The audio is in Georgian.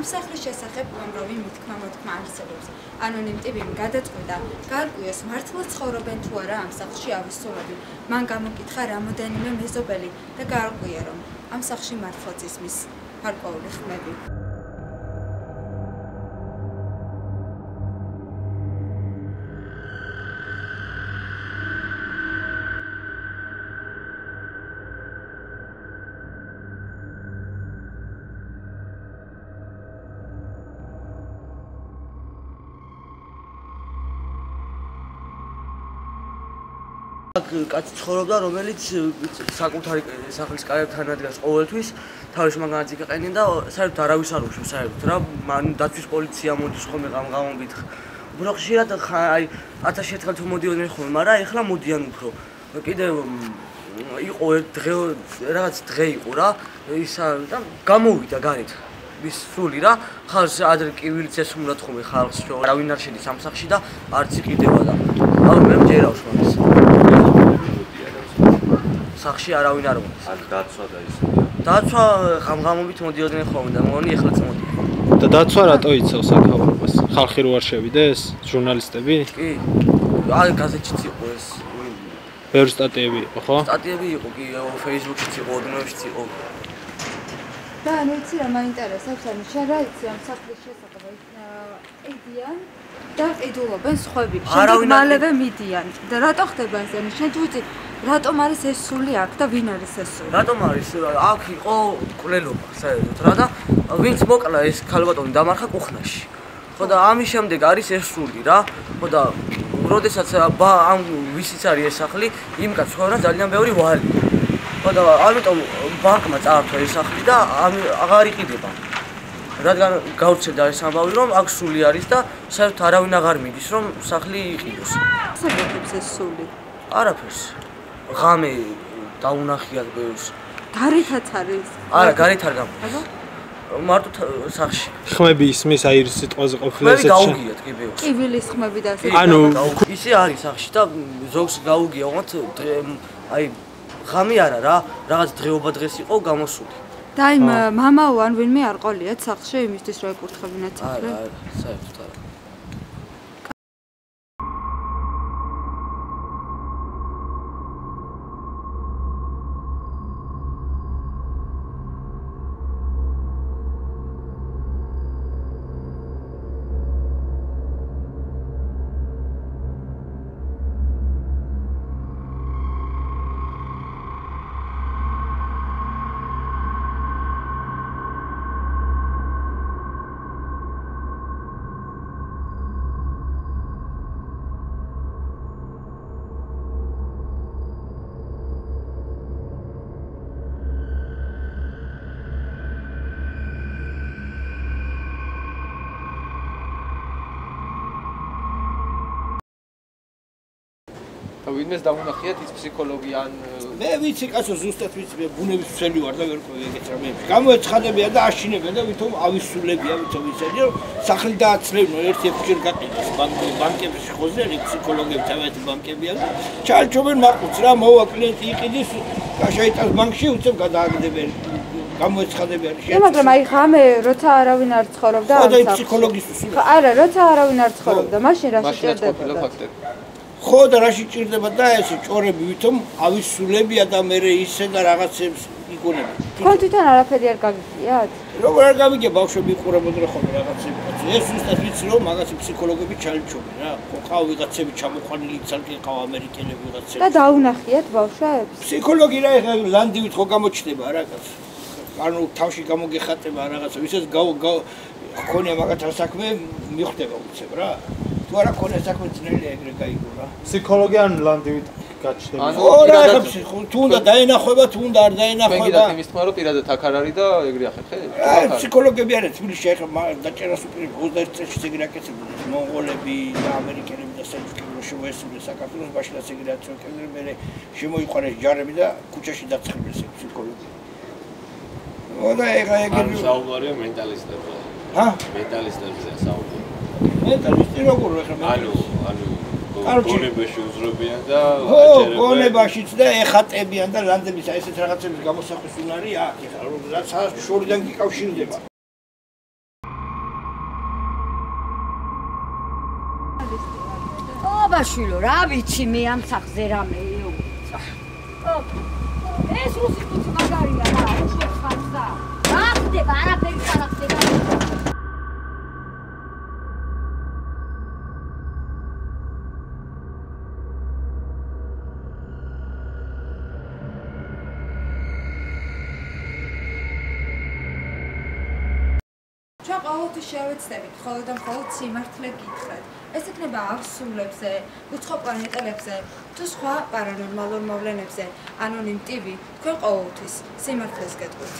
სახლის შესახებ უამრავი მითქმა-მოთქმა არსებობს. ანონიმ ტიპიმ გადაწყვიტა, გაარკვიოს მართლა ცხოვრობენ თუ არა ამ სახლში ავისულები. მან გამოკითხა რამოდენიმე მეზობელი და გაარკვია, რომ ამ სახლში მართლაც ისმის გარკვეული ხმები. კაცი ცხოვრობდა, რომელიც საკუთარი სახლის კარებთან ადგას ყოველთვის, თავის მაგალითად იყენებდა და საერთოდ არავის არ უშვებს საერთოდ რა, მან დაცვის პოლიცია მოდის ხოლმე გამობით. უბრალოდ ხშირად აი 1000 ერთხელ თუ მოდიოდნენ ხოლმე, მაგრამ ეხლა მოდიან უფრო. კიდევ იყო რაღაც დღე იყო რა, ისა და გამოვიდა გარეთ. ის სული რა, ხალხს ადრე კივილიც ესმურად ხოლმე ხალხს, არავინ არ შედის ამ სახლში და არც იყიდება და მე მჯერავს მაგას. სახში არავინ არ მოდის. აქ დაცვა და ის. დაცვა ღამღამობით მოდიოდნენ ხოლმე და მგონი ეხლაც მოდიან. და დაცვა რატო იცავს აქაურობას? ხალხი რო არ შევიდეს, ჟურნალისტები? კი. აი გაზეთშიც იყო ეს. ბევრი სტატიები იყო, ხო? სტატიები იყო, კი, Facebook-შიც იყო, ოდნავშიც იყო. და ანუ იცი რა მაინტერესებს, ანუ შენ რა იცი ამ სახლის შესახებ? ედიან და ყიდულობენ სხვები. შემდეგ მალევე მიდიან. და რატო ხდება ეს? ანუ შენ თუ იცი რატომ არის ეს სული აქ და ვინ არის ეს სული? რატომ არის? აქ იყო კვლელობა, საერთოდ რა და ვინც მოკლა ეს ქალბატონი დამარხა კუხნაში. ხო და ამის შემდეგ არის ეს სული რა. ხო და როდესაც ამ ვისიც არის ეს სახლი, იმ კაცს ხდება ძალიან ბევრი ვალი. ხო და ამიტომ ბანკმა წაართვა ეს სახლი და აღარ იყიდება. რადგან გავრცელდა ეს ამბავი, რომ აქ სული არის და საერთოდ არავინ აღარ მიდის, რომ სახლი იყიდოს. საერთოდ ეს სული? არაფერს. ღამე დაუნახიათ ბევრს. გარეთაც არის? არა, გარეთ არ გამოდის. მარტო სახლში. ხმები ისმის აი სიტყვაზე ყოფილა ესეც. ხმები გაუგიათ კი ბევრს. კივილის ხმები და ასე. ანუ ისე არის სახლში და ზოგს გაუგია, უღონთ აი ღამე არა რა, რაღაც დღეობა დღეს იყო გამოსული. და აი მამაო ან ვინმე არ ყოლიათ სახლში იმისთვის რომ ეკურთხებინათ სახლი? არა, საერთოდ არა. ვინმეს დაუნახიათ ის ფსიქოლოგი ან მე ვიცი კაცო ზუსტად ვიცი მე ბუნების მცველი ვარ და ვერ ყვევი ეგეთ რამეებში. გამოეცხადებიან და აშინებენ და ვითომ ავისულებია ვითომ ისეთი რომ სახლი დააცლევინო ერთ-ერთჯერ გაყიდეს ბანკებში ხოზელი ფსიქოლოგები თავად ბანკებია და ჩარჩობენ მაყურს რა მოვა კლიენტი იყიდის გაშაიტანს ბანკში უცებ გადააგდებენ გამოეცხადებიან შენ მაგრამ აი ღამე როცა არავინ არ ცხოვრობდა ამ სახლში. ხო და ფსიქოლოგის არა როცა არავინ არ ცხოვრობდა მაშინ რა შეჭერდება? ხო და რაში ჭირდება და ესე ჭორები ვითომ ავისულებია და მე ისე და რაღაცებს იგონებენ. თქვენ თვითონ არაფერი არ გაგიგიათ? როგორ არ გამიგია ბავშვები იყურებოდნენ ხოლმე რაღაცებს. ეს ზუსტად ვიცი რომ მაგას ფსიქოლოგები ჩალიჩობენ რა. ყავ ვიღაცები ჩამოყვანილი ცალკე ყავ ამერიკელები ვიღაცები. და დაუნახიათ ბავშვებს? ფსიქოლოგი რა ეხლა ლანდივით ხო გამოჩნდება რა კაც. ანუ თავში გამოგეხატება რაღაცა ვისაც გქონია მაგათარ საქმე მიხვდება უცებ რა. თუ არა ქონია საქმე ძნელია ეგრე გაიგო რა. ფსიქოლოგი ან ლანდივით გაჩნდება. ხო რა თუ უნდა დაენახება თუ უნდა არ დაენახება. მე კიდევ იმის თქმა რომ პირადად აქ არ არის და ეგრე ახერხე. ფსიქოლოგები არიან თბილისში ეხლა დაჭერას უპირებ 21 წელს ეგრე აკეთებდნენ მონღოლები და ამერიკელები და სერბები შემოესწრნენ საქართველოს ბაშილას ეგრე აწვევდნენ მე შემოიყვანეს ჯარები და ქუჩაში დაცხებეს ფსიქოლოგი. და ეხლა ეგრე საუბარია მენტალისტებზე. ჰა? მენტალისტებზე საუბარი. მენტალისტი როგორ ეხლა ანუ გონებაში უზრობიან და აჯერებენ. გონებაშიც და ეხატებიან და ლანდების აი ესეთ რაღაცების გამოსახვის უნარი აქვს ეხლა რომ რაც შორიდან გიკავშირდება. ბაშვილო, რა ვიცი მე ამ სახზე რამე ეუცა. ეს რუსი ხუთი მაგარია რა, უშვებს ხალხსა. რა ხდება, არაფერი არ ხდება. ჩვენ ყოველთვის შევეცდებით მხოლოდ და მხოლოდ სიმართლე გითხრათ. ეს იქნება არსულებზე, უცხო პლანეტელებზე, თუ სხვა პარანორმალურ მოვლენებზე. ანონიმ TV თქვენ ყოველთვის სიმართლეს გეტყვით.